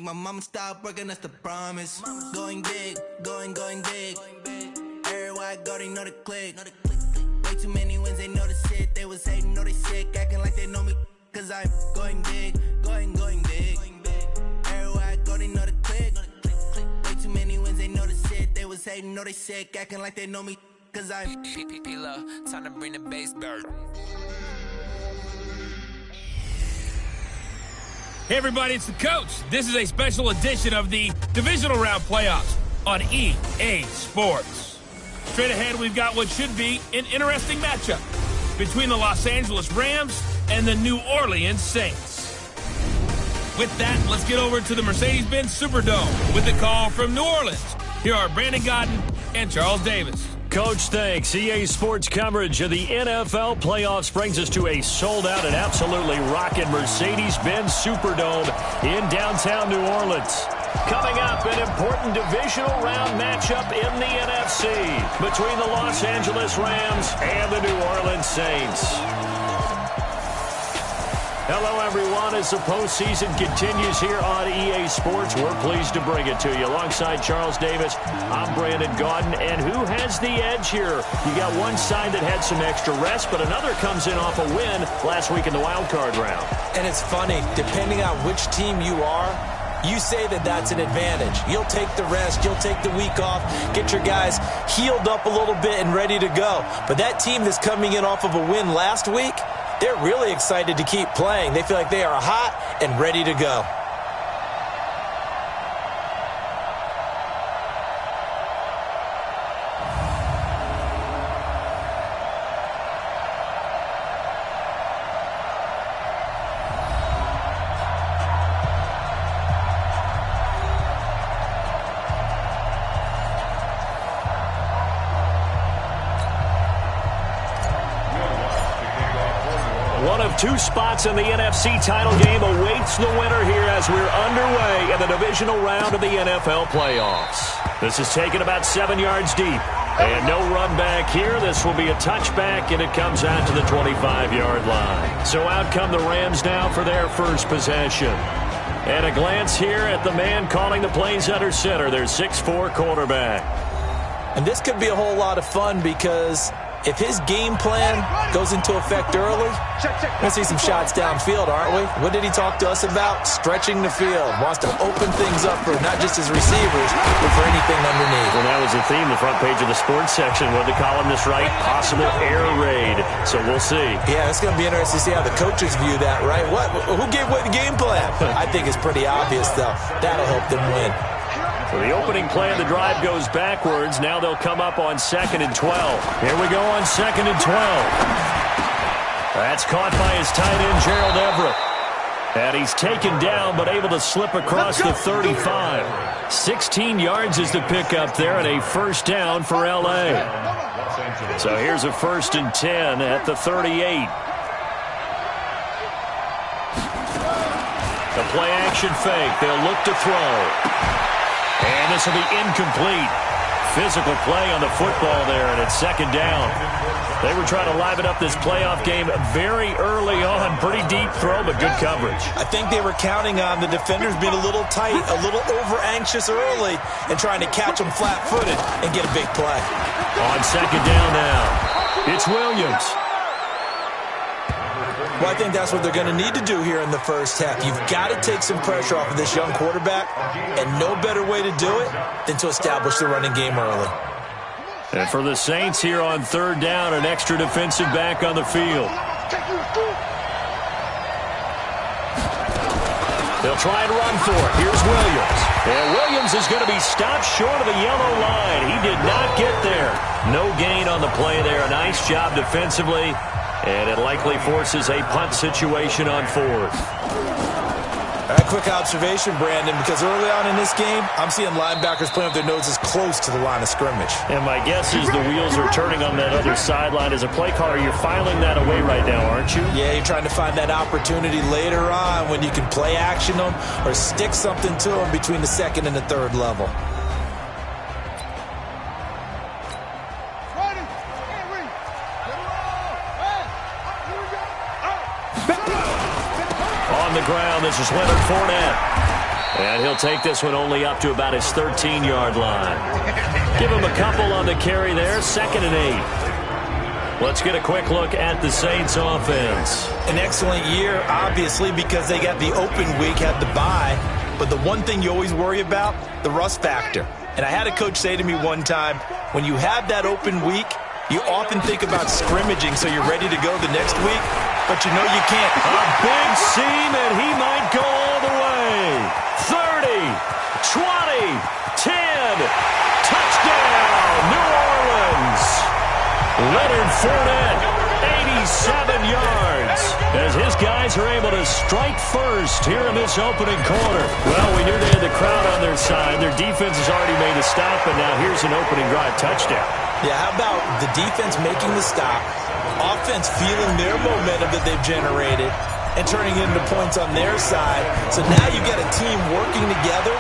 make my mama stop working, that's the promise. Going big, going big. Everywhere I go, they know the click. Way too many wins, they know the shit. They was hating, know they sick, acting like they know me. Cause I'm going big, going big. Everywhere I go, they know the click. Way too many wins, they know the shit. They was hating, know they sick, acting like they know me. Cause I'm P-P-P-Lo, time to bring the bass bird. Hey everybody, it's the coach. This is a special edition of the Divisional Round Playoffs on EA Sports. Straight ahead, we've got what should be an interesting matchup between the Los Angeles Rams and the New Orleans Saints. With that, let's get over to the Mercedes-Benz Superdome with the call from New Orleans. Here are Brandon Gaudin and Charles Davis. Coach, thanks. EA Sports coverage of the NFL playoffs brings us to a sold-out and absolutely rocking Mercedes-Benz Superdome in downtown New Orleans. Coming up, an important divisional round matchup in the NFC between the Los Angeles Rams and the New Orleans Saints. Hello, everyone. As the postseason continues here on EA Sports, we're pleased to bring it to you. Alongside Charles Davis, I'm Brandon Gaudin. And who has the edge here? You got one side that had some extra rest, but another comes in off a win last week in the wild card round. And it's funny, depending on which team you are, you say that that's an advantage. You'll take the rest, you'll take the week off, get your guys healed up a little bit and ready to go. But that team that's coming in off of a win last week, they're really excited to keep playing. They feel like they are hot and ready to go. One of two spots in the NFC title game awaits the winner here as we're underway in the divisional round of the NFL playoffs. This is taken about 7 yards deep. And no run back here. This will be a touchback, and it comes out to the 25-yard line. So out come the Rams now for their first possession. And a glance here at the man calling the plays under center, their 6'4" quarterback. And this could be a whole lot of fun because if his game plan goes into effect early, we're going to see some shots downfield, aren't we? What did he talk to us about? Stretching the field. Wants to open things up for not just his receivers, but for anything underneath. Well, that was the theme, the front page of the sports section. What did the columnist write? Possible air raid. So we'll see. Yeah, it's going to be interesting to see how the coaches view that, right? Who gave away the game plan? I think it's pretty obvious, though. That'll help them win. So the opening play of the drive goes backwards. Now they'll come up on 2nd and 12. Here we go on 2nd and 12. That's caught by his tight end, Gerald Everett. And he's taken down, but able to slip across the 35. 16 yards is the pickup there, and a first down for L.A. So here's a 1st and 10 at the 38. The play action fake. They'll look to throw. And this will be incomplete. Physical play on the football there, and it's 2nd down. They were trying to liven up this playoff game very early on. Pretty deep throw, but good coverage. I think they were counting on the defenders being a little tight, a little over-anxious early, and trying to catch them flat-footed and get a big play. On 2nd down now, it's Williams. Well, I think that's what they're going to need to do here in the first half. You've got to take some pressure off of this young quarterback, and no better way to do it than to establish the running game early. And for the Saints here on 3rd down, an extra defensive back on the field. They'll try and run for it. Here's Williams. And Williams is going to be stopped short of the yellow line. He did not get there. No gain on the play there. Nice job defensively. And it likely forces a punt situation on 4th. All right, quick observation, Brandon, because early on in this game, I'm seeing linebackers playing with their noses close to the line of scrimmage. And my guess is the wheels are turning on that other sideline. As a play caller, you're filing that away right now, aren't you? Yeah, you're trying to find that opportunity later on when you can play action them or stick something to them between the 2nd and the 3rd level. Ground. This is Leonard Fournette. And he'll take this one only up to about his 13-yard line. Give him a couple on the carry there, 2nd and 8. Let's get a quick look at the Saints offense. An excellent year, obviously, because they got the open week, had the bye. But the one thing you always worry about, the rust factor. And I had a coach say to me one time, when you have that open week, you often think about scrimmaging so you're ready to go the next week, but you know you can't. A big seam, and he might go all the way. 30, 20, 10, touchdown, New Orleans. Leonard Fournette, 87 yards, as his guys are able to strike first here in this opening quarter. Well, we knew they had the crowd on their side. Their defense has already made a stop, and now here's an opening drive touchdown. Yeah, how about the defense making the stop, offense feeling their momentum that they've generated, and turning it into points on their side. So now you got a team working together,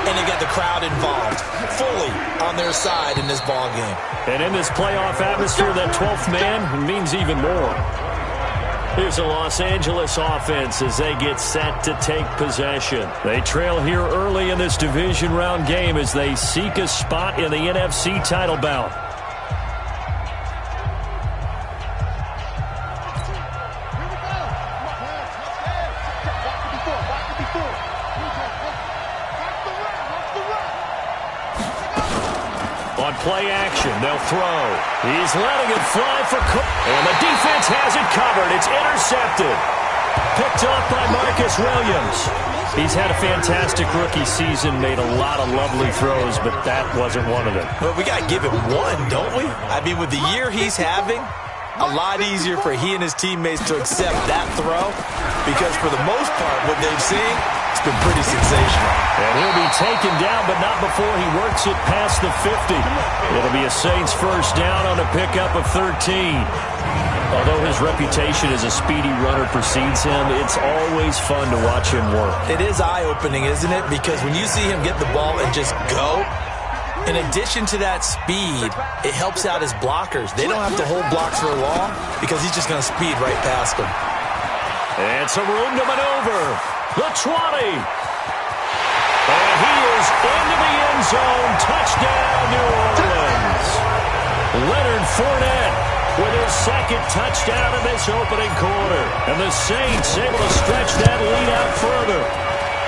and they got the crowd involved fully on their side in this ball game. And in this playoff atmosphere, that 12th man means even more. Here's the Los Angeles offense as they get set to take possession. They trail here early in this division round game as they seek a spot in the NFC title bout. On play action, they'll throw. He's letting it fly for Cook. And the defense has it covered. It's intercepted. Picked off by Marcus Williams. He's had a fantastic rookie season, made a lot of lovely throws, but that wasn't one of them. But we got to give him one, don't we? I mean, with the year he's having, a lot easier for he and his teammates to accept that throw because for the most part, what they've seen, it's been pretty sensational. And he'll be taken down, but not before he works it past the 50. It'll be a Saints first down on a pickup of 13. Although his reputation as a speedy runner precedes him, it's always fun to watch him work. It is eye-opening, isn't it? Because when you see him get the ball and just go, in addition to that speed, it helps out his blockers. They don't have to hold blocks for long because he's just going to speed right past them. And some room to maneuver. The 20. And he is into the end zone. Touchdown, New Orleans. Leonard Fournette with his second touchdown in this opening quarter. And the Saints able to stretch that lead out further.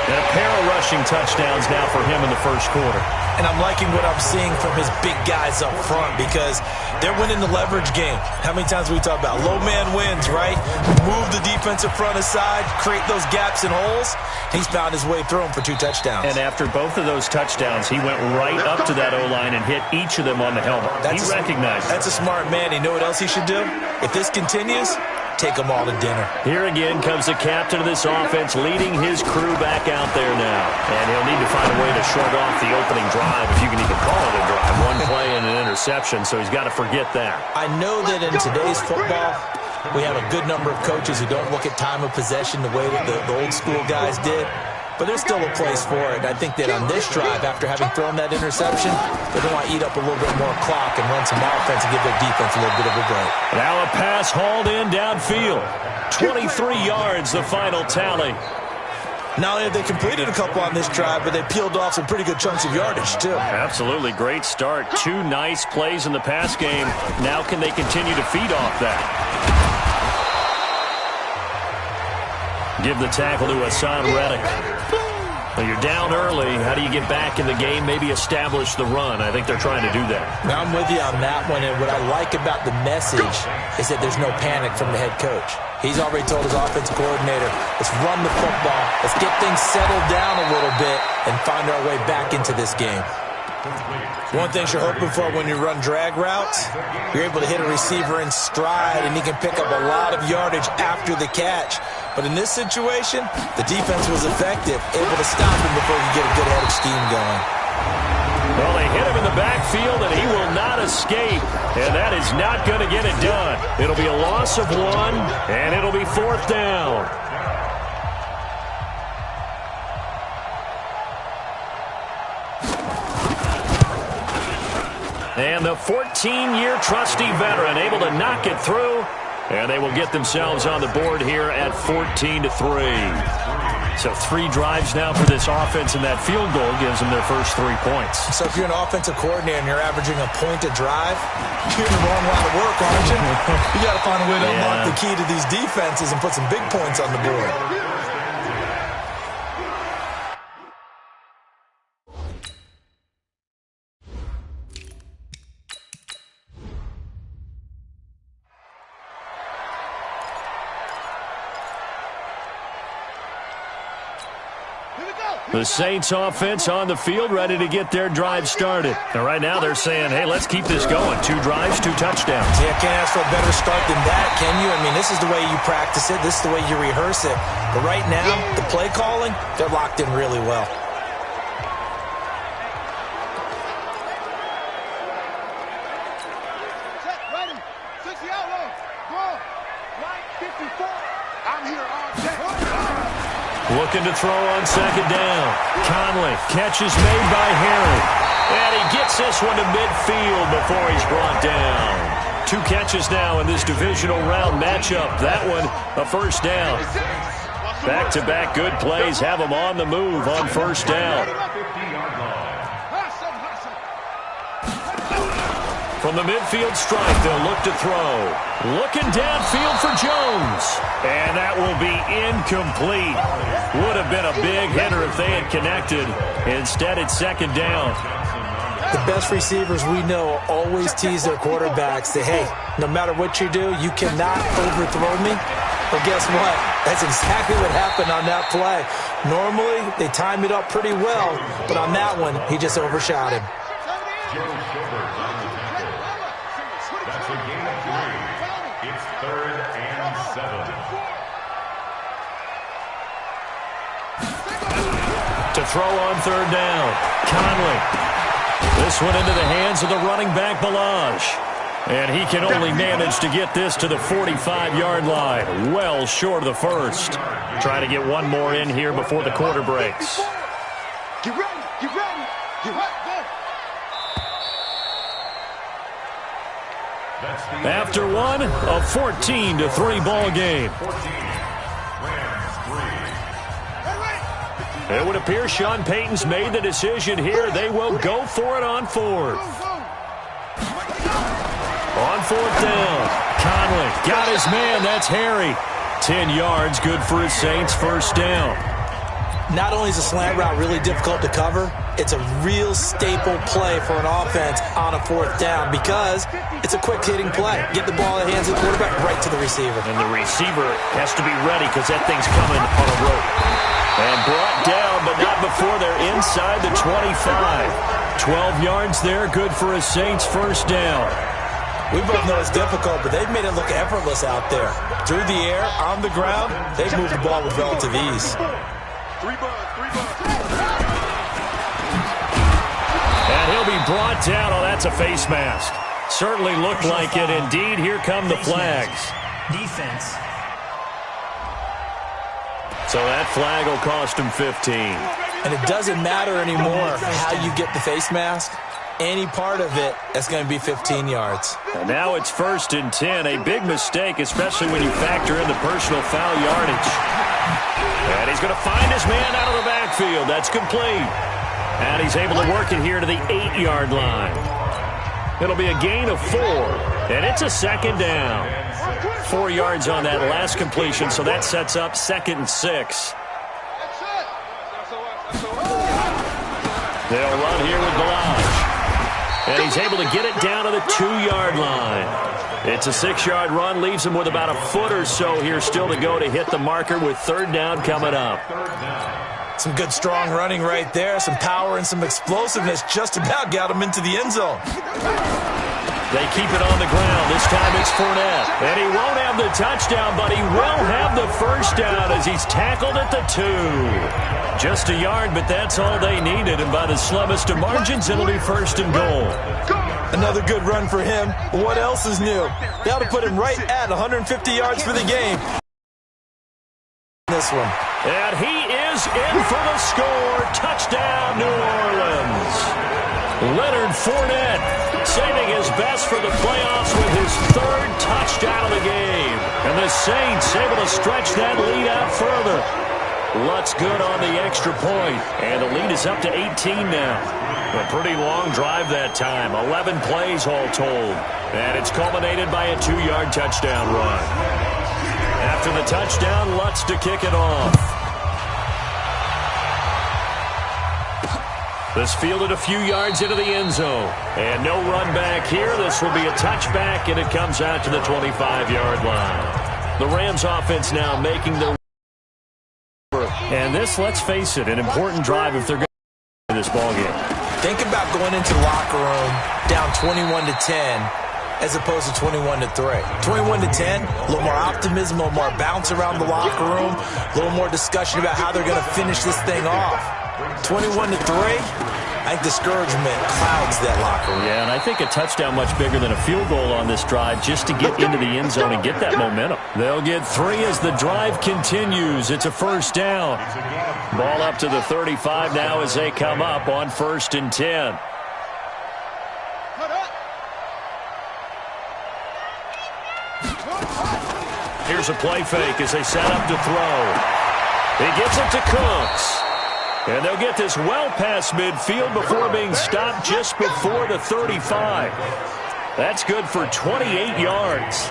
And a pair of rushing touchdowns now for him in the first quarter. And I'm liking what I'm seeing from his big guys up front because they're winning the leverage game. How many times we talk about low man wins, right? Move the defensive front aside, create those gaps and holes. He's found his way through them for 2 touchdowns. And after both of those touchdowns, he went right up to that O-line and hit each of them on the helmet. He recognized it. That's a smart man. You know what else he should do? If this continues, take them all to dinner. Here again comes the captain of this offense leading his crew back out there now. And he'll need to find a way to shrug off the opening drive, if you can even call it a drive. One play and an interception, so he's got to forget that. I know that in today's football, we have a good number of coaches who don't look at time of possession the way that the old school guys did. But there's still a place for it. And I think that on this drive, after having thrown that interception, they're going to want to eat up a little bit more clock and run some offense and give their defense a little bit of a break. Now a pass hauled in downfield. 23 yards, the final tally. Not only have they completed a couple on this drive, but they peeled off some pretty good chunks of yardage, too. Absolutely. Great start. 2 nice plays in the pass game. Now can they continue to feed off that? Give the tackle to Hassan Reddick. Well, you're down early. How do you get back in the game, maybe establish the run? I think they're trying to do that. Now, I'm with you on that one, and what I like about the message is that there's no panic from the head coach. He's already told his offensive coordinator, let's run the football, let's get things settled down a little bit and find our way back into this game. One thing you're hoping for when you run drag routes, you're able to hit a receiver in stride, and he can pick up a lot of yardage after the catch. But in this situation, the defense was effective, able to stop him before he get a good head of steam going. Well, they hit him in the backfield, and he will not escape. And that is not going to get it done. It'll be a loss of 1, and it'll be 4th down. And the 14-year trusty veteran able to knock it through. And they will get themselves on the board here at 14-3. So 3 drives now for this offense, and that field goal gives them their first 3 points. So if you're an offensive coordinator and you're averaging a point a drive, you're in the wrong line of work, aren't you? You got to find a way to unlock the key to these defenses and put some big points on the board. The Saints offense on the field, ready to get their drive started. And right now they're saying, hey, let's keep this going. 2 drives, 2 touchdowns. Yeah, can't ask for a better start than that, can you? I mean, this is the way you practice it. This is the way you rehearse it. But right now, the play calling, they're locked in really well. Ready, 60 out low. Go. Line 54. I'm here all day. Looking to throw on second down. Conley, catch is made by Harry. And he gets this one to midfield before he's brought down. 2 catches now in this divisional round matchup. That one, a first down. Back-to-back good plays have him on the move on first down. From the midfield stripe, they'll look to throw. Looking downfield for Jones. And that will be incomplete. Would have been a big hitter if they had connected. Instead, it's second down. The best receivers we know always tease their quarterbacks. Say, hey, no matter what you do, you cannot overthrow me. Well, guess what? That's exactly what happened on that play. Normally, they time it up pretty well, but on that one, he just overshot him. That's a gain of 3. It's 3rd and 7. To throw on third down. Conley. This one into the hands of the running back, Ballage. And he can only manage to get this to the 45-yard line. Well short of the first. Trying to get one more in here before the quarter breaks. Get ready, get ready, get ready. After one, a 14-3 ball game. It would appear Sean Payton's made the decision here. They will go for it on 4th. On 4th down, Conley got his man. That's Harry. 10 yards, good for his Saints first down. Not only is a slant route really difficult to cover, it's a real staple play for an offense on a 4th down because it's a quick-hitting play. Get the ball in the hands of the quarterback right to the receiver. And the receiver has to be ready because that thing's coming on a rope. And brought down, but not before they're inside the 25. 12 yards there, good for a Saints first down. We both know it's difficult, but they've made it look effortless out there. Through the air, on the ground, they've moved the ball with relative ease. And he'll be brought down. Oh, that's a face mask. Certainly looked like it. Indeed, here come the flags. Defense. So that flag will cost him 15. And it doesn't matter anymore how you get the face mask. Any part of it, that's going to be 15 yards. And now it's 1st and 10. A big mistake, especially when you factor in the personal foul yardage. And he's going to find his man out of the backfield. That's complete. And he's able to work it here to the 8-yard line. It'll be a gain of 4. And it's a second down. 4 yards on that last completion, so that sets up 2nd and 6. They'll run here with Ballage. And he's able to get it down to the 2-yard line. It's a 6-yard run, leaves him with about a foot or so here still to go to hit the marker with 3rd down coming up. Some good strong running right there, some power and some explosiveness just about got him into the end zone. They keep it on the ground. This time it's Fournette. And he won't have the touchdown, but he will have the first down as he's tackled at the 2. Just a yard, but that's all they needed. And by the slimmest of margins, it'll be 1st and goal. Another good run for him. What else is new? That'll put him right at 150 yards for the game. This one. And he is in for the score. Touchdown, New Orleans. Leonard Fournette saving his best for the playoffs with his 3rd touchdown of the game. And the Saints able to stretch that lead out further. Lutz good on the extra point, and the lead is up to 18 now. A pretty long drive that time, 11 plays all told, and it's culminated by a 2-yard touchdown run. After the touchdown, Lutz to kick it off. This fielded a few yards into the end zone, and no run back here. This will be a touchback, and it comes out to the 25-yard line. The Rams offense now making their. And this, let's face it, an important drive if they're going to win this ballgame. Think about going into the locker room down 21-10 as opposed to 21-3. 21-10, a little more optimism, a little more bounce around the locker room, a little more discussion about how they're going to finish this thing off. 21-3, I think discouragement clouds that locker room. Yeah, and I think a touchdown much bigger than a field goal on this drive just to get into the end zone and get that momentum. They'll get 3 as the drive continues. It's a first down. Ball up to the 35 now as they come up on 1st and 10. Here's a play fake as they set up to throw. He gets it to Cooks. And they'll get this well past midfield before being stopped just before the 35. That's good for 28 yards.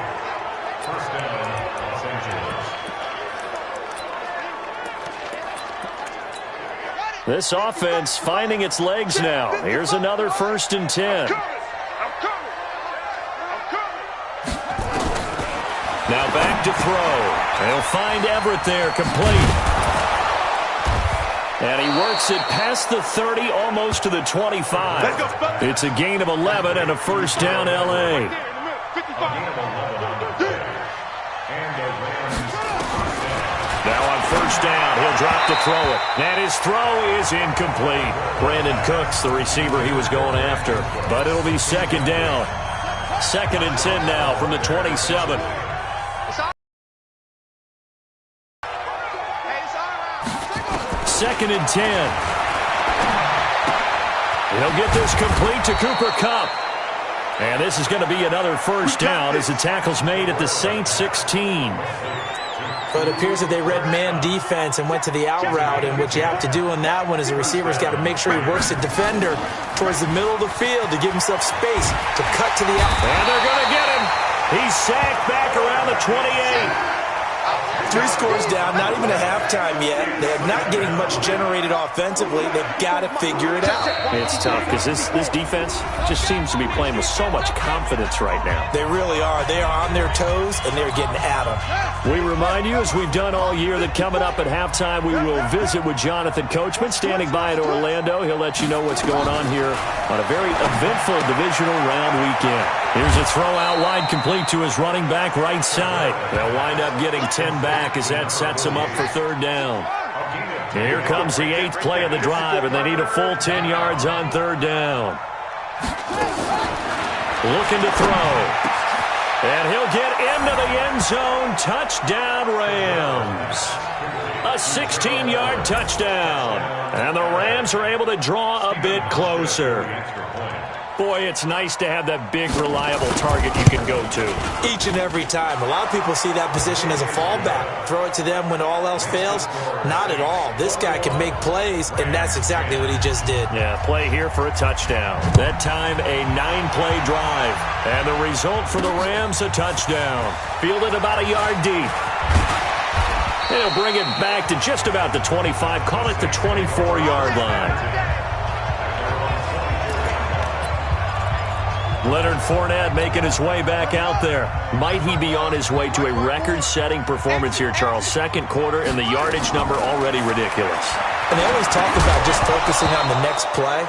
This offense finding its legs now. Here's another 1st and 10. Now back to throw. They'll find Everett there, complete. And he works it past the 30, almost to the 25. It's a gain of 11 and a first down, L.A. Now on 1st down, he'll drop to throw it. And his throw is incomplete. Brandon Cooks, the receiver he was going after. But it'll be 2nd down. 2nd and 10 now from the 27. 2nd and 10. He'll get this complete to Cooper Kupp. And this is going to be another first down as the tackle's made at the Saints 16. But it appears that they read man defense and went to the out route. And what you have to do on that one is the receiver's got to make sure he works the defender towards the middle of the field to give himself space to cut to the out. And they're going to get him. He's sacked back around the 28. 3 scores down, not even a halftime yet. They're not getting much generated offensively. They've got to figure it out. It's tough because this defense just seems to be playing with so much confidence right now. They really are. They are on their toes, and they're getting at them. We remind you, as we've done all year, that coming up at halftime, we will visit with Jonathan Coachman, standing by in Orlando. He'll let you know what's going on here on a very eventful divisional round weekend. Here's a throw out wide, complete to his running back right side. They'll wind up getting 10 back as that sets them up for 3rd down. Here comes the 8th play of the drive, and they need a full 10 yards on 3rd down. Looking to throw. And he'll get into the end zone. Touchdown, Rams. A 16-yard touchdown. And the Rams are able to draw a bit closer. Boy, it's nice to have that big, reliable target you can go to. Each and every time. A lot of people see that position as a fallback. Throw it to them when all else fails. Not at all. This guy can make plays, and that's exactly what he just did. Yeah, play here for a touchdown. That time, a 9-play drive. And the result for the Rams, a touchdown. Fielded about a yard deep. They'll bring it back to just about the 25. Call it the 24-yard line. Leonard Fournette making his way back out there. Might he be on his way to a record-setting performance here, Charles? 2nd quarter, and the yardage number already ridiculous. And they always talk about just focusing on the next play.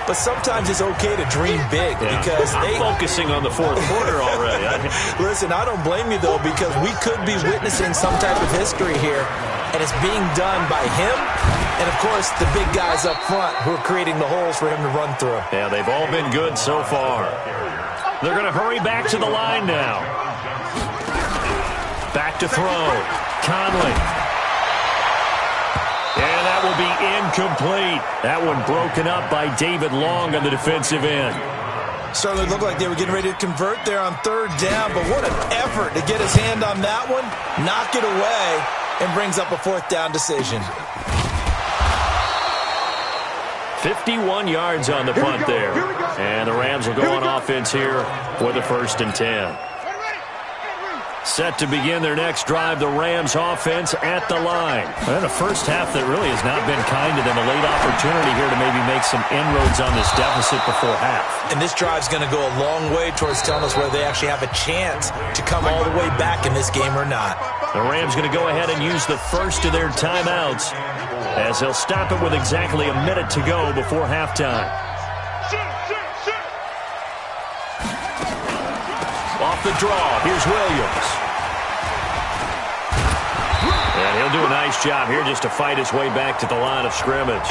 But sometimes it's okay to dream big because I'm focusing on the 4th quarter already. Listen, I don't blame you, though, because we could be witnessing some type of history here, and it's being done by him and, of course, the big guys up front who are creating the holes for him to run through. Yeah, they've all been good so far. They're going to hurry back to the line now. Back to throw. Conley. And that will be incomplete. That one broken up by David Long on the defensive end. Certainly looked like they were getting ready to convert there on 3rd down, but what an effort to get his hand on that one, knock it away, and brings up a 4th down decision. 51 yards on the punt there. And the Rams will go on offense here with a 1st and 10. Set to begin their next drive, the Rams offense at the line. And a first half that really has not been kind to them. A late opportunity here to maybe make some inroads on this deficit before half. And this drive's going to go a long way towards telling us whether they actually have a chance to come all the way back in this game or not. The Rams going to go ahead and use the first of their timeouts as they'll stop it with exactly a minute to go before halftime. Off the draw, here's Williams. And he'll do a nice job here just to fight his way back to the line of scrimmage.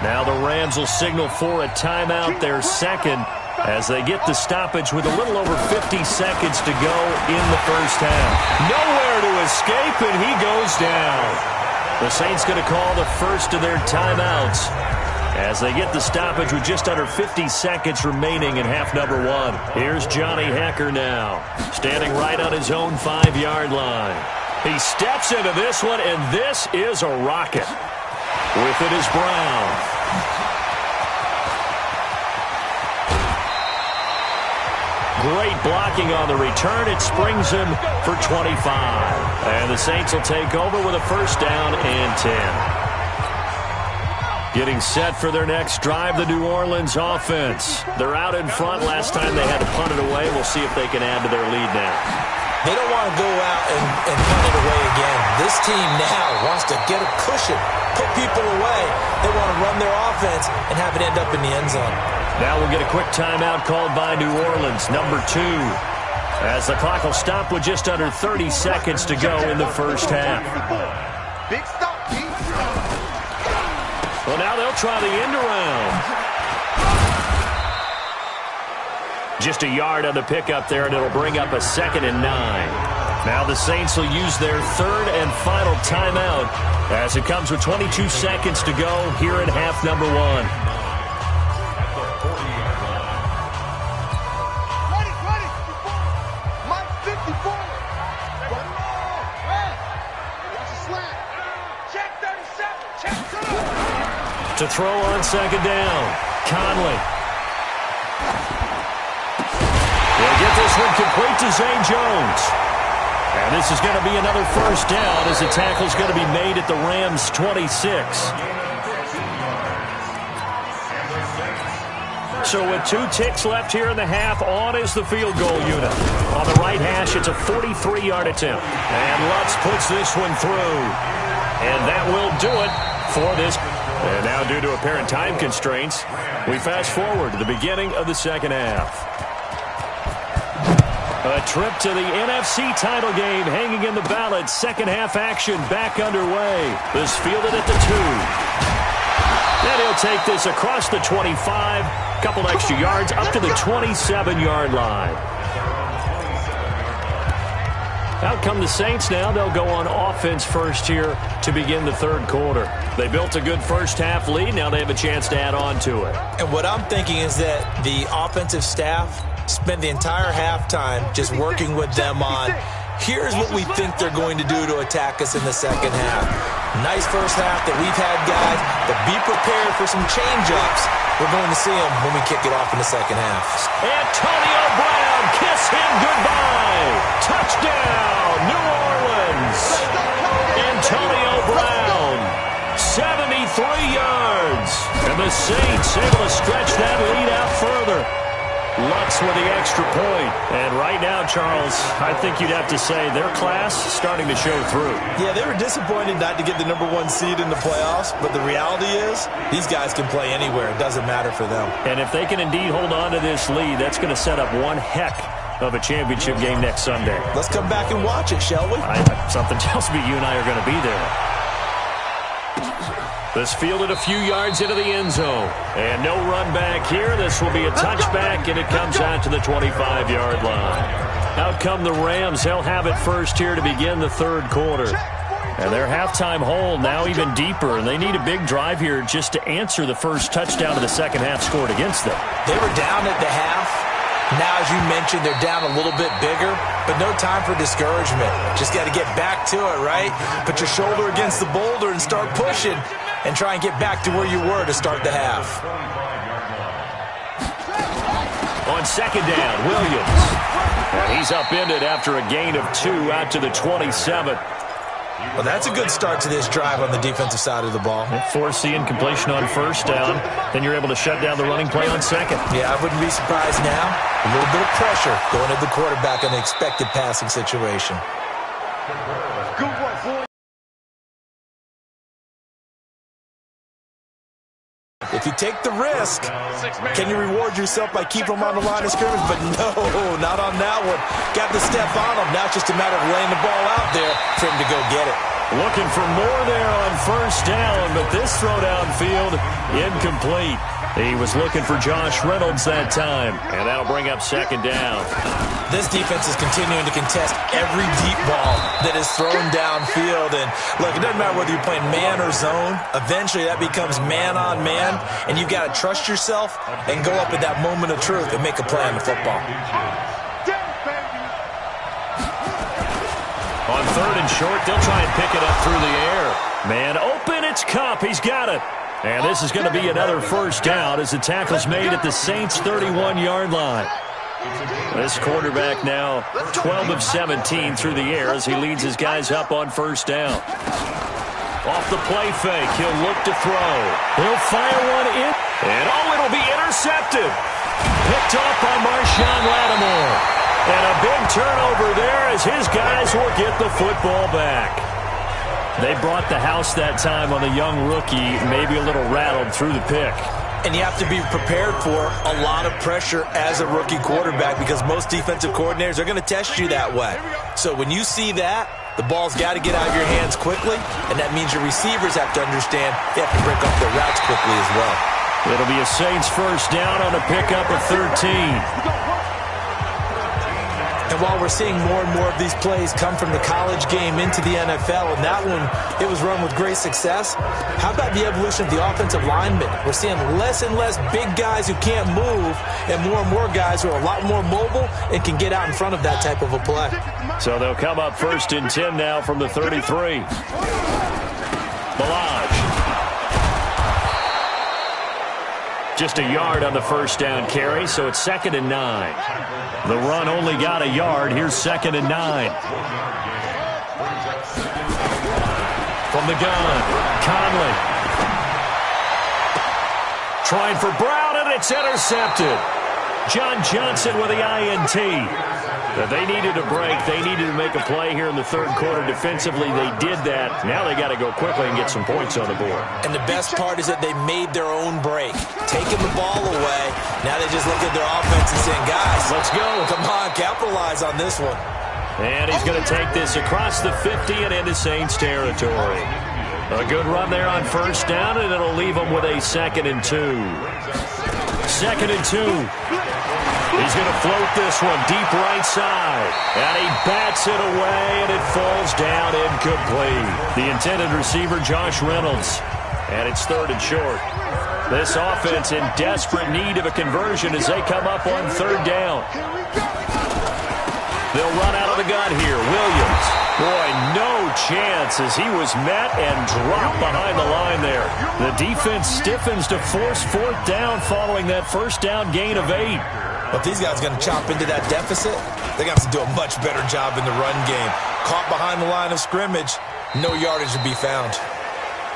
Now the Rams will signal for a timeout, their second, as they get the stoppage with a little over 50 seconds to go in the first half. Nowhere to escape, and he goes down. The Saints going to call the first of their timeouts as they get the stoppage with just under 50 seconds remaining in half number 1. Here's Johnny Hekker now, standing right on his own 5-yard line. He steps into this one, and this is a rocket. With it is Brown. Great blocking on the return. It springs him for 25. And the Saints will take over with a 1st down and 10. Getting set for their next drive, the New Orleans offense. They're out in front. Last time they had to punt it away. We'll see if they can add to their lead now. They don't want to go out and punt it away again. This team now wants to get a cushion, put people away. They want to run their offense and have it end up in the end zone. Now we'll get a quick timeout called by New Orleans, number 2. As the clock will stop with just under 30 seconds to go in the first half. Big stop, Pete. Well, now they'll try the end around. Just a yard on the pickup there, and it'll bring up a 2nd and 9. Now the Saints will use their 3rd and final timeout as it comes with 22 seconds to go here in half number 1. To throw on 2nd down, Conley. They'll get this one complete to Zay Jones. And this is going to be another 1st down as the tackle's going to be made at the Rams' 26. So with 2 ticks left here in the half, on is the field goal unit. On the right hash, it's a 43-yard attempt. And Lutz puts this one through. And that will do it for this. And now, due to apparent time constraints, we fast forward to the beginning of the second half. A trip to the NFC title game hanging in the balance. Second half action back underway. This fielded at the 2. And he'll take this across the 25. Couple extra yards up to the 27-yard line. Out come the Saints now. They'll go on offense first here to begin the third quarter. They built a good first half lead. Now they have a chance to add on to it. And what I'm thinking is that the offensive staff spent the entire halftime just working with them on, here's what we think they're going to do to attack us in the second half. Nice first half that we've had, guys, but be prepared for some change-ups. We're going to see them when we kick it off in the second half. Antonio Brown, kiss him goodbye. Touchdown, New Orleans. Antonio Brown, 73 yards. And the Saints able to stretch that lead out further. Lutz with the extra point. And right now, Charles, I think you'd have to say their class starting to show through. Yeah, they were disappointed not to get the number 1 seed in the playoffs, but the reality is these guys can play anywhere. It doesn't matter for them. And if they can indeed hold on to this lead, that's going to set up one heck of a championship game next Sunday. Let's come back and watch it, shall we? Something tells me you and I are going to be there. This fielded a few yards into the end zone. And no run back here. This will be a touchback, and it comes out to the 25-yard line. Out come the Rams. They'll have it first here to begin the third quarter. And their halftime hole now even deeper, and they need a big drive here just to answer the first touchdown of the second half scored against them. They were down at the half, Now, as you mentioned, they're down a little bit bigger, but no time for discouragement. Just got to get back to it, right? Put your shoulder against the boulder and start pushing and try and get back to where you were to start the half. On second down, Williams. And he's upended after a gain of 2 out to the 27. Well, that's a good start to this drive on the defensive side of the ball. Force the incompletion on first down. Then you're able to shut down the running play on second. Yeah, I wouldn't be surprised now. A little bit of pressure going at the quarterback on the expected passing situation. Good work, boy. If you take the risk, can you reward yourself by keeping them on the line of scrimmage? But no, not on that one. Got the step on them. Now it's just a matter of laying the ball out there for him to go get it. Looking for more there on first down, but this throw downfield, incomplete. He was looking for Josh Reynolds that time, and that'll bring up second down. This defense is continuing to contest every deep ball that is thrown downfield. And look, it doesn't matter whether you're playing man or zone. Eventually that becomes man on man, and you've got to trust yourself and go up at that moment of truth and make a play on the football. On third and short, they'll try and pick it up through the air. Man open, it's Kupp. He's got it. And this is going to be another first down as the tackle's made at the Saints' 31-yard line. This quarterback now 12 of 17 through the air as he leads his guys up on first down. Off the play fake, he'll look to throw. He'll fire one in, and it'll be intercepted. Picked off by Marshawn Lattimore. And a big turnover there as his guys will get the football back. They brought the house that time on the young rookie, maybe a little rattled through the pick. And you have to be prepared for a lot of pressure as a rookie quarterback because most defensive coordinators are going to test you that way. So when you see that, the ball's got to get out of your hands quickly, and that means your receivers have to understand they have to break up their routes quickly as well. It'll be a Saints first down on a pickup of 13. And while we're seeing more and more of these plays come from the college game into the NFL, and that one, it was run with great success, how about the evolution of the offensive linemen? We're seeing less and less big guys who can't move and more guys who are a lot more mobile and can get out in front of that type of a play. So they'll come up first and 10 now from the 33. Ballage. Just a yard on the first down carry, so it's second and 9. The run only got a yard. Here's second and 9. From the gun, Conley. Trying for Brown, and it's intercepted. John Johnson with the INT. They needed a break. They needed to make a play here in the third quarter defensively. They did that. Now they got to go quickly and get some points on the board. And the best part is that they made their own break. Taking the ball away. Now they just look at their offense and saying, guys, let's go. Come on, capitalize on this one. And he's going to take this across the 50 and into Saints territory. A good run there on first down, and it'll leave them with a second and 2. Second and 2. He's going to float this one deep right side. And he bats it away, and it falls down incomplete. The intended receiver, Josh Reynolds. And it's third and short. This offense in desperate need of a conversion as they come up on third down. They'll run out of the gun here. Williams. Boy, no chance as he was met and dropped behind the line there. The defense stiffens to force fourth down following that first down gain of 8. But these guys are going to chop into that deficit. They're going to have to do a much better job in the run game. Caught behind the line of scrimmage, no yardage to be found.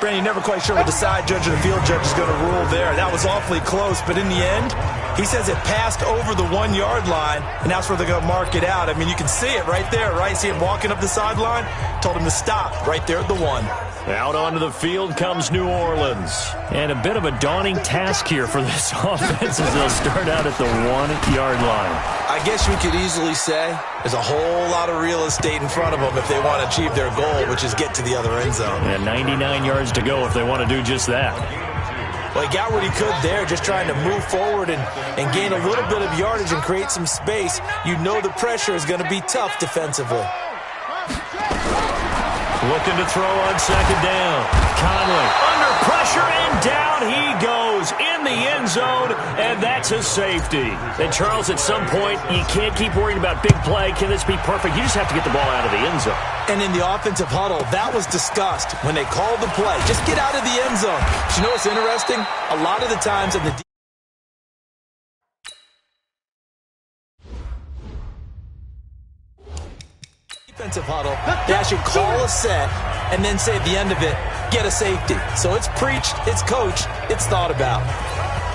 Brandon, you're never quite sure what the side judge or the field judge is going to rule there. That was awfully close, but in the end, he says it passed over the 1-yard line, and that's where they're going to mark it out. I mean, you can see it right there, right? See him walking up the sideline? Told him to stop right there at the 1. Out onto the field comes New Orleans. And a bit of a daunting task here for this offense as they'll start out at the 1-yard line. I guess we could easily say there's a whole lot of real estate in front of them if they want to achieve their goal, which is get to the other end zone. And 99 yards to go if they want to do just that. Well, he got what he could there, just trying to move forward and gain a little bit of yardage and create some space. You know the pressure is going to be tough defensively. Looking to throw on second down. Conley under pressure, and down he goes in the end zone, and that's a safety. And, Charles, at some point, you can't keep worrying about big play. Can this be perfect? You just have to get the ball out of the end zone. And in the offensive huddle, that was discussed when they called the play. Just get out of the end zone. But you know what's interesting? A lot of the times in the defensive huddle, they actually call a set and then say at the end of it, get a safety. So it's preached, it's coached, it's thought about.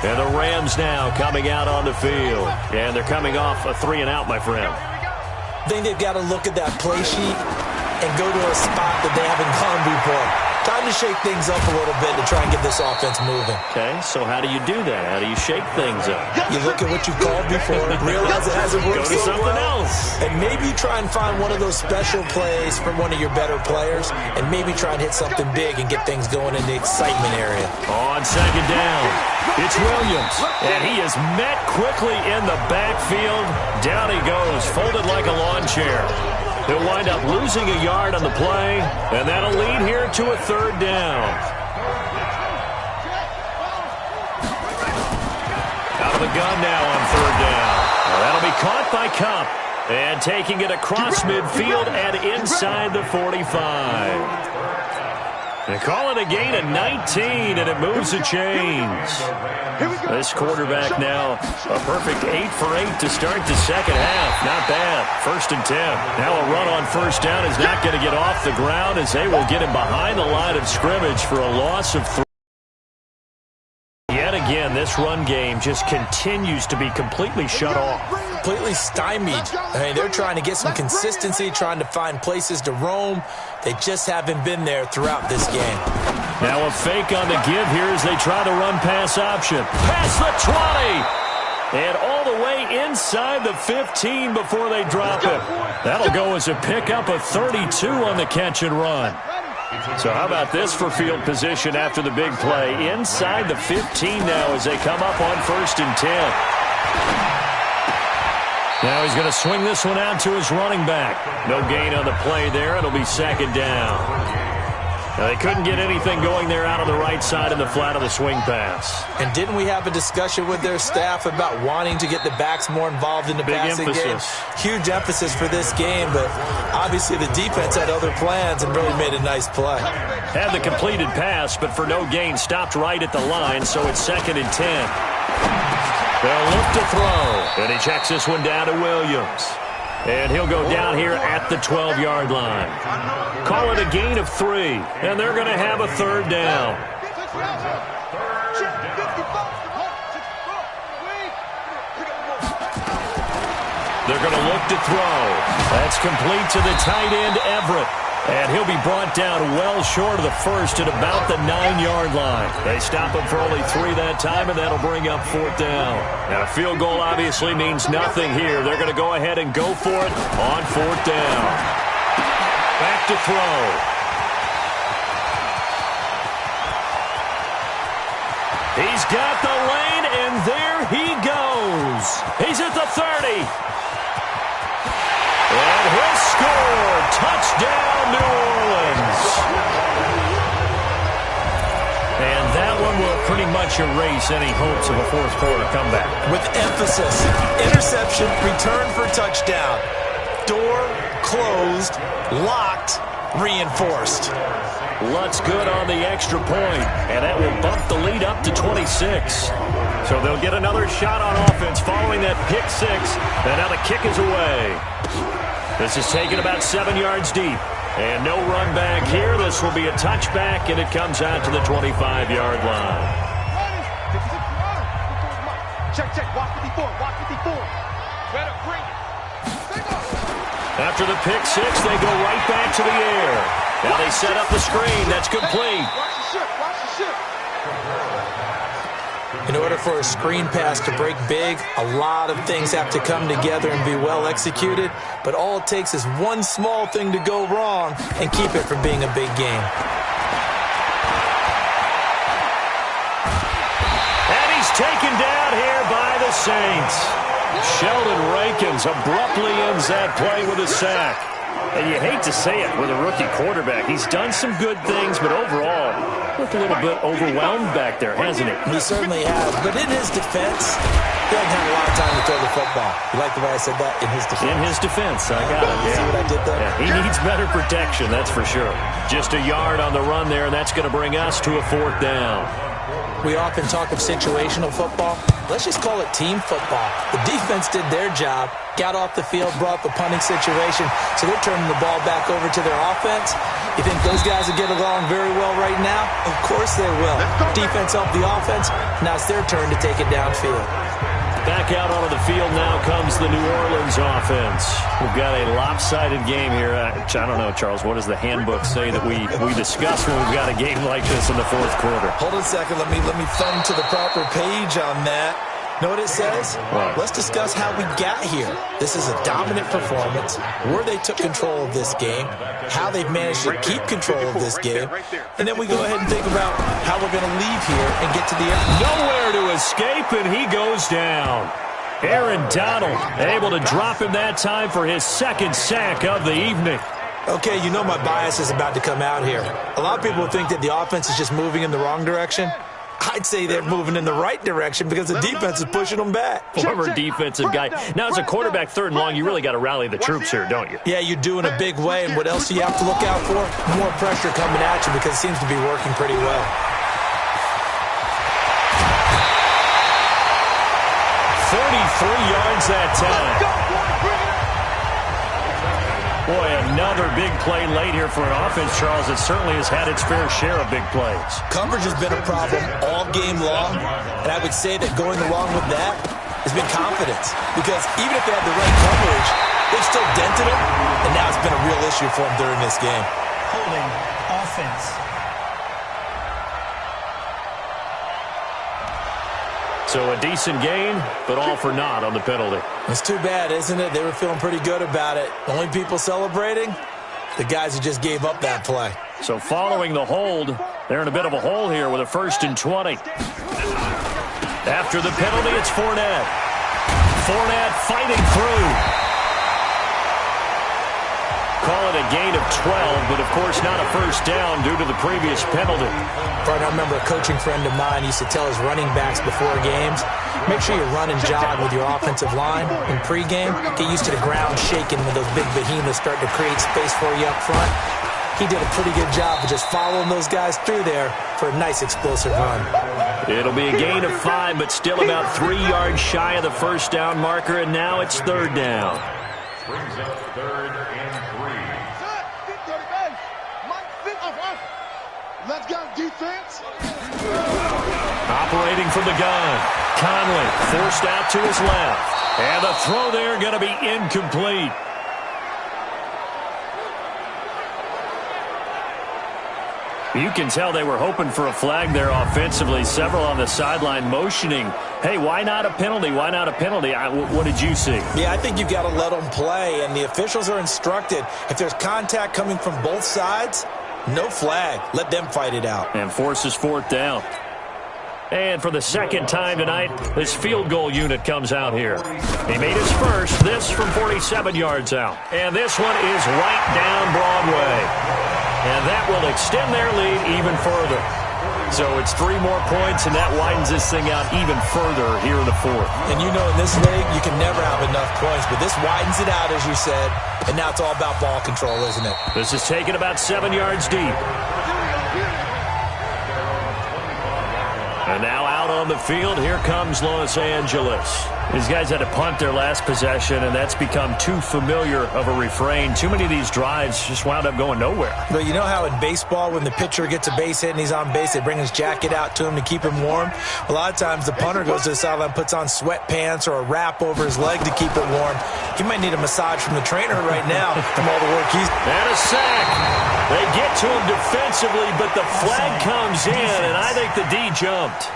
And the Rams now coming out on the field. And they're coming off a 3-and-out, my friend. I think they've got to look at that play sheet and go to a spot that they haven't gone before. Time to shake things up a little bit to try and get this offense moving. Okay, so how do you do that? How do you shake things up? You look at what you called before, realize it hasn't worked so well, something else. and maybe try and find one of those special plays from one of your better players, and maybe try and hit something big and get things going in the excitement area. On second down, it's Williams, and he is met quickly in the backfield. Down he goes, folded like a lawn chair. He'll wind up losing a yard on the play, and that'll lead here to a third down. Out of the gun now on third down. That'll be caught by Kupp, and taking it across midfield and inside the 45. They call it a gain of 19, and it moves the chains. This quarterback now a perfect 8 for 8 to start the second half. Not bad. 1st and 10. Now a run on first down is not going to get off the ground as they will get him behind the line of scrimmage for a loss of 3. Yet again, this run game just continues to be completely shut off. Completely stymied. I mean, they're trying to get some consistency, trying to find places to roam. They just haven't been there throughout this game. Now a fake on the give here as they try the run-pass option. Past the 20! And all the way inside the 15 before they drop it. That'll go as a pickup of 32 on the catch and run. So how about this for field position after the big play? Inside the 15 now as they come up on 1st and 10. Now he's going to swing this one out to his running back. No gain on the play there. It'll be second down. Now they couldn't get anything going there out on the right side in the flat of the swing pass. And didn't we have a discussion with their staff about wanting to get the backs more involved in the passing game? Huge emphasis for this game, but obviously the defense had other plans and really made a nice play. Had the completed pass, but for no gain, stopped right at the line, so it's 2nd and 10. They'll look to throw, and he checks this one down to Williams. And he'll go down here at the 12-yard line. Call it a gain of 3, and they're going to have a third down. They're going to look to throw. That's complete to the tight end, Everett. And he'll be brought down well short of the first at about the 9-yard line. They stop him for only 3 that time, and that'll bring up 4th down. Now, a field goal obviously means nothing here. They're going to go ahead and go for it on 4th down. Back to throw. He's got the lane, and there he goes. He's at the 30. And he'll score. Touchdown, New Orleans. And that one will pretty much erase any hopes of a fourth-quarter comeback. With emphasis, interception, return for touchdown. Door closed, locked, reinforced. Lutz good on the extra point, and that will bump the lead up to 26. So they'll get another shot on offense following that pick 6, and now the kick is away. This is taken about 7 yards deep. And no run back here. This will be a touchback, and it comes out to the 25-yard line. Check, watch 54, watch 54. Better bring it. After the pick 6, they go right back to the air. Now they set up the screen. That's complete. Watch the ship. In order for a screen pass to break big, a lot of things have to come together and be well executed, but all it takes is one small thing to go wrong and keep it from being a big game. And he's taken down here by the Saints. Sheldon Rankins abruptly ends that play with a sack. And you hate to say it with a rookie quarterback. He's done some good things, but overall, Looked a little bit overwhelmed back there, hasn't he? He certainly has. But in his defense, he doesn't have a lot of time to throw the football. You like the way I said that? In his defense. In his defense. I got it. See what I did there? Yeah, he needs better protection, that's for sure. Just a yard on the run there, and that's going to bring us to a 4th down. We often talk of situational football. Let's just call it team football. The defense did their job, got off the field, brought the punting situation, so they're turning the ball back over to their offense. You think those guys will get along very well right now? Of course they will. Defense helped the offense. Now it's their turn to take it downfield. Back out onto the field now comes the New Orleans offense. We've got a lopsided game here. I don't know, Charles, what does the handbook say that we discuss when we've got a game like this in the 4th quarter? Hold on a second. Let me thumb to the proper page on that. Know what it says? What? Let's discuss how we got here. This is a dominant performance, where they took control of this game, how they've managed to keep control of this game, and then we go ahead and think about how we're going to leave here and get to the end. Nowhere to escape, and he goes down. Aaron Donald able to drop him that time for his 2nd sack of the evening. Okay, you know my bias is about to come out here. A lot of people think that the offense is just moving in the wrong direction. I'd say they're moving in the right direction because the defense is pushing them back. Former defensive guy. Now, as a quarterback 3rd and long, you really got to rally the troops here, don't you? Yeah, you do in a big way. And what else do you have to look out for? More pressure coming at you because it seems to be working pretty well. 43 yards that time. Boy, another big play late here for an offense, Charles, that certainly has had its fair share of big plays. Coverage has been a problem all game long, and I would say that going along with that has been confidence. Because even if they had the right coverage, they've still dented them, and now it's been a real issue for them during this game. Holding offense. So a decent gain, but all for naught on the penalty. It's too bad, isn't it? They were feeling pretty good about it. The only people celebrating, the guys who just gave up that play. So following the hold, they're in a bit of a hole here with a 1st and 20. After the penalty, it's Fournette. Fournette fighting through. Call it a gain of 12, but of course not a 1st down due to the previous penalty. I remember a coaching friend of mine used to tell his running backs before games, make sure you run and jog with your offensive line in pregame. Get used to the ground shaking when those big behemoths start to create space for you up front. He did a pretty good job of just following those guys through there for a nice explosive run. It'll be a gain of 5, but still about 3 yards shy of the 1st down marker, and now it's 3rd down. Brings up 3rd and 3. Let's go, defense. Operating from the gun. Conley forced out to his left. And the throw there going to be incomplete. You can tell they were hoping for a flag there offensively. Several on the sideline motioning, hey, why not a penalty? Why not a penalty? What did you see? Yeah, I think you've got to let them play, and the officials are instructed. If there's contact coming from both sides, no flag. Let them fight it out. And forces 4th down. And for the 2nd time tonight, this field goal unit comes out here. He made his first, this from 47 yards out. And this one is right down Broadway. And that will extend their lead even further. So it's 3 more points, and that widens this thing out even further here in the 4th. And you know in this league, you can never have enough points, but this widens it out, as you said, and now it's all about ball control, isn't it? This is taken about 7 yards deep. And now out on the field, here comes Los Angeles. These guys had to punt their last possession, and that's become too familiar of a refrain. Too many of these drives just wound up going nowhere. But you know how in baseball, when the pitcher gets a base hit and he's on base, they bring his jacket out to him to keep him warm? A lot of times the punter goes to the sideline, puts on sweatpants or a wrap over his leg to keep it warm. He might need a massage from the trainer right now from all the work he's... And a sack. They get to him defensively, but the flag comes in, and I think the D jumped.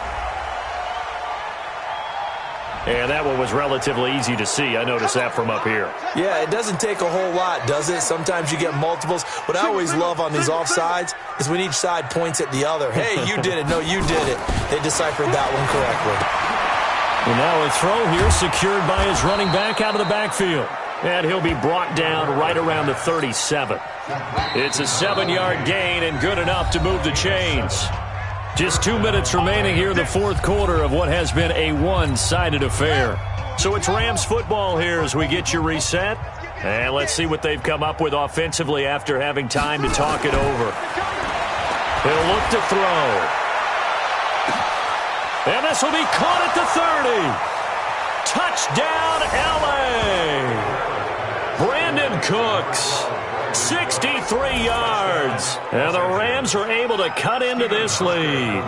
And that one was relatively easy to see. I noticed that from up here. Yeah, it doesn't take a whole lot, does it? Sometimes you get multiples. What I always love on these offsides is when each side points at the other. Hey, you did it. No, you did it. They deciphered that one correctly. And now a throw here secured by his running back out of the backfield. And he'll be brought down right around the 37. It's a 7-yard gain and good enough to move the chains. Just 2 minutes remaining here in the fourth quarter of what has been a one-sided affair. So it's Rams football here as we get you reset. And let's see what they've come up with offensively after having time to talk it over. He'll look to throw. And this will be caught at the 30. Touchdown, L.A. Brandon Cooks. 63 yards. And the Rams are able to cut into this lead.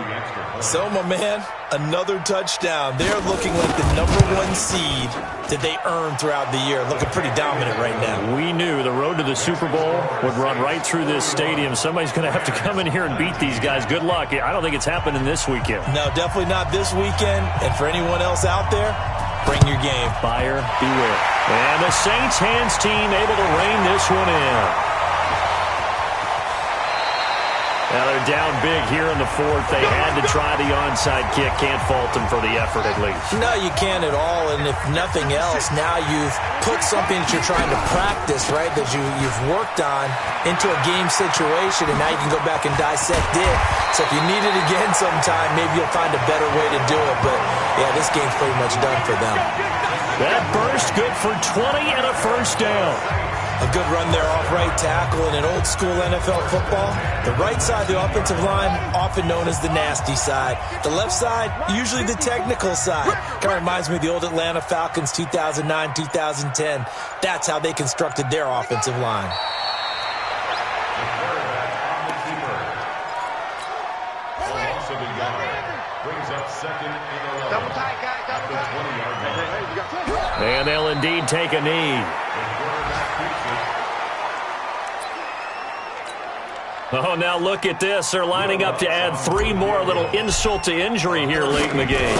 So, my man, another touchdown. They're looking like the #1 seed that they earned throughout the year. Looking pretty dominant right now. We knew the road to the Super Bowl would run right through this stadium. Somebody's going to have to come in here and beat these guys. Good luck. I don't think it's happening this weekend. No, definitely not this weekend. And for anyone else out there, bring your game. Buyer beware. And the Saints hands team able to rein this one in. Now they're down big here in the fourth. They had to try the onside kick. Can't fault them for the effort at least. No, you can't at all. And if nothing else, now you've put something that you're trying to practice, right, that you've worked on into a game situation, and now you can go back and dissect it. So if you need it again sometime, maybe you'll find a better way to do it. But, yeah, this game's pretty much done for them. That burst good for 20 and a first down. A good run there off right tackle in an old-school NFL football. The right side of the offensive line, often known as the nasty side. The left side, usually the technical side. Kind of reminds me of the old Atlanta Falcons 2009, 2010. That's how they constructed their offensive line. Brings up second and 11 at the 20-yard line. And they'll indeed take a knee. Oh, now look at this. They're lining up to add 3 more, a little insult to injury here late in the game.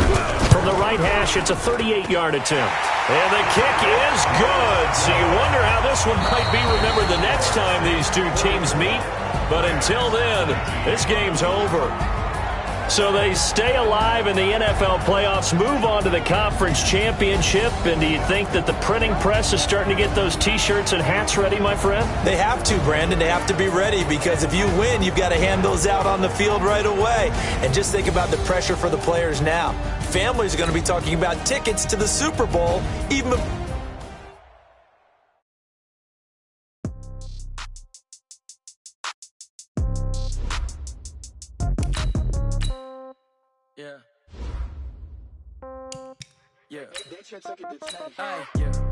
From the right hash, it's a 38-yard attempt. And the kick is good. So you wonder how this one might be remembered the next time these two teams meet. But until then, this game's over. So they stay alive in the NFL playoffs, move on to the conference championship. And do you think that the printing press is starting to get those T-shirts and hats ready, my friend? They have to, Brandon. They have to be ready because if you win, you've got to hand those out on the field right away. And just think about the pressure for the players now. Families are going to be talking about tickets to the Super Bowl even before.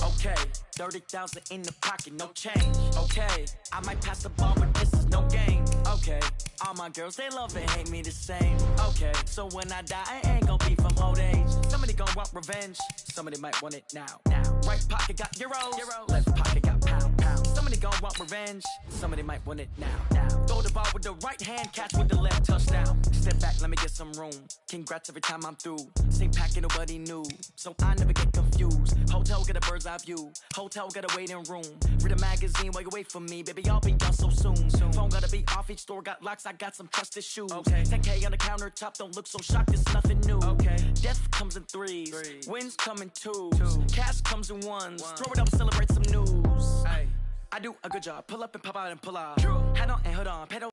Okay, 30,000 in the pocket, no change. Okay, I might pass the ball, but this is no game. Okay, all my girls, they love and hate me the same. Okay, so when I die, I ain't gonna be from old age. Somebody gonna want revenge, somebody might want it now. Right pocket got euros, left pocket got pound. Somebody gonna want revenge, somebody might want it now. Throw the ball with the right hand, catch with the left, touchdown. Step back, let me get some room. Congrats every time I'm through. Same packet, nobody knew, so I never get confused. Hotel get a bird's eye view. Hotel got a waiting room. Read a magazine while you wait for me. Baby, I'll be done so soon. Phone gotta be off. Each store got locks. I got some trusted shoes. Okay. 10K on the countertop. Don't look so shocked. It's nothing new. Okay. Death comes in threes. Wins come in twos. Cash comes in ones. Throw it up, celebrate some news. Ay. I do a good job. Pull up and pop out and pull out. Head on and hood on. Pedal.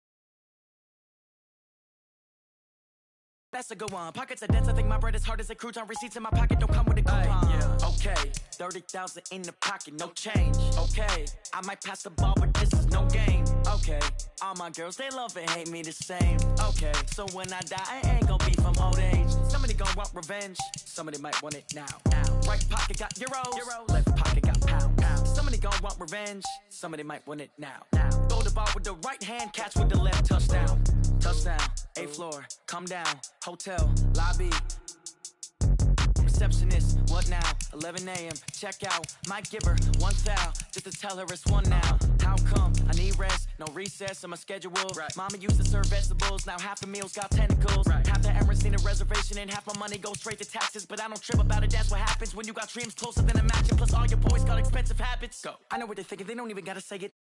That's a good one. Pockets are dense. I think my bread is hard as a crouton. Receipts in my pocket don't come with a coupon. Okay, 30,000 in the pocket, no change. Okay, I might pass the ball, but this is no game. Okay, all my girls, they love and hate me the same. Okay, so when I die, I ain't gonna be from old age. Somebody gonna want revenge, somebody might want it now. Right pocket got euros, left pocket got pound. Somebody gonna want revenge, somebody might want it now. Throw the ball with the right hand, catch with the left, touchdown. Touchdown, 8th floor, come down, hotel, lobby. Receptionist, what now? 11 a.m. Check out. Might give her one foul just to tell her it's one now. How come? I need rest, no recess in my schedule. Mama used to serve vegetables, now half the meals got tentacles. Half the errands need a reservation and half my money goes straight to taxes. But I don't trip about it, that's what happens when you got dreams closer than a match. And plus all your boys got expensive habits. Go. I know what they're thinking, they don't even gotta say it.